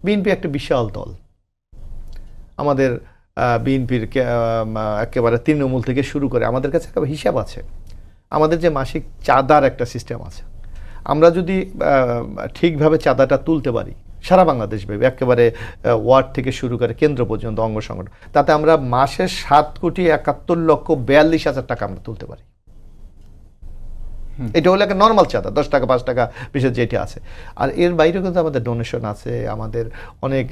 BNP একটা বিশাল দল, আমাদের বিএনপির একেবারে তৃণমূল থেকে শুরু করে আমাদের কাছে একটা হিসাব আছে, আমাদের যে মাসিক চাঁদার একটা সিস্টেম আছে, আমরা যদি ঠিকভাবে চাঁদাটা তুলতে পারি সারা বাংলাদেশ ভেবে একেবারে ওয়ার্ড থেকে শুরু করে কেন্দ্র পর্যন্ত অঙ্গ সংগঠন, তাতে আমরা মাসে 7,71,42,000 টাকা আমরা তুলতে পারি। এটা হলো একটা নর্মাল চাঁদা, 10 টাকা 5 টাকা বিশেষ যেটা আছে। আর এর বাইরেও কিন্তু আমাদের ডোনেশন আছে, আমাদের অনেক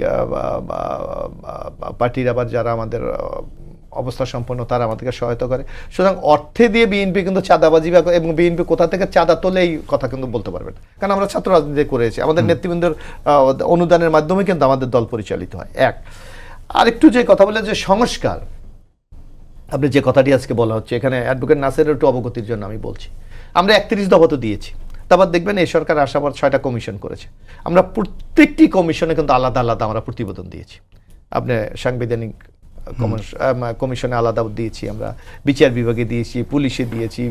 পার্টির আবার যারা আমাদের অবস্থা সম্পন্ন তারা আমাদেরকে সহায়তা করে। সুতরাং অর্থে দিয়ে বিএনপি কিন্তু চাঁদাবাজি এবং বিএনপি কোথা থেকে চাঁদা তোলে এই কথা কিন্তু বলতে পারবে না, কারণ আমরা ছাত্র রাজনীতি করেছি, আমাদের নেতৃবৃন্দের অনুদানের মাধ্যমে কিন্তু আমাদের দল পরিচালিত হয়। এক আর একটু যে কথা বলে যে সংস্কার, আপনি যে কথাটি আজকে বলা হচ্ছে এখানে অ্যাডভোকেট নাসিরের একটু অবগতির জন্য আমি বলছি, আমরা 31 দফা তো দিয়েছি, তারপর দেখবেন এই সরকার আসার পর 6টা কমিশন করেছে, আমরা প্রত্যেকটি কমিশনে কিন্তু আলাদা আলাদা আমরা প্রতিবেদন দিয়েছি। আপনি সাংবিধানিক কমিশনে আলাদা দিয়েছি, আমরা বিচার বিভাগে দিয়েছি, পুলিশে দিয়েছি,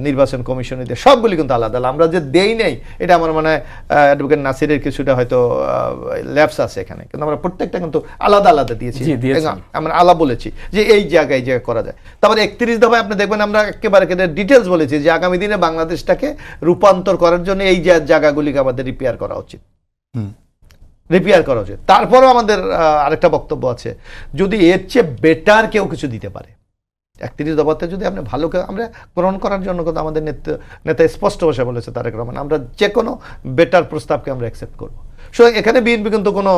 নির্বাচন কমিশনে দিয়ে, সবগুলি কিন্তু আলাদা আলাদা। আমরা যে দেই নেই এটা আমার মনে হয় অ্যাডভোকেট নাসিরের কিছুটা হয়তো ল্যাপস আছে এখানে, কিন্তু আমরা প্রত্যেকটা কিন্তু আলাদা আলাদা দিয়েছি, আমরা আলাদা বলেছি যে এই জায়গায় করা যায়। তারপরে 31 দফায় আপনি দেখবেন আমরা একেবারে ডিটেলস বলেছি যে আগামী দিনে বাংলাদেশটাকে রূপান্তর করার জন্য এই জায়গাগুলিকে আমাদের রিপেয়ার করা উচিত, রিপেয়ার করা উচিত। তারপরেও আমাদের আরেকটা বক্তব্য আছে, যদি এর চেয়ে বেটার কেউ কিছু দিতে পারে 31 দফাতে যদি আপনি ভালো আমরা গ্রহণ করার জন্য কিন্তু আমাদের নেতা স্পষ্ট ভাষায় বলেছে তারেক রহমান, আমরা যে কোনো বেটার প্রস্তাবকে আমরা অ্যাকসেপ্ট করবো। সুতরাং এখানে বিএনপি কিন্তু কোনো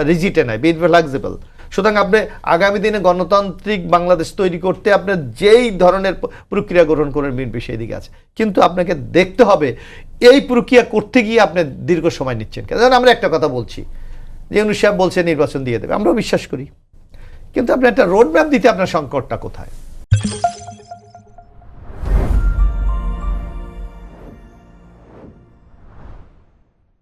রিজিটে নাই, বিএনপি ফ্লেক্সিবল। সুতরাং আপনি আগামী দিনে গণতান্ত্রিক বাংলাদেশ তৈরি করতে আপনার যেই ধরনের প্রক্রিয়া গ্রহণ করেন বিএনপি সেই দিকে আছে, কিন্তু আপনাকে দেখতে হবে এই প্রক্রিয়া করতে গিয়ে আপনি দীর্ঘ সময় নিচ্ছেন। কারণ আমরা একটা কথা বলছি যে ইউনূস সাহেব বলছে নির্বাচন দিয়ে দেবে, আমরাও বিশ্বাস করি, কিন্তু আপনি একটা রোড ম্যাপ দিতে আপনার সংকটটা কোথায়?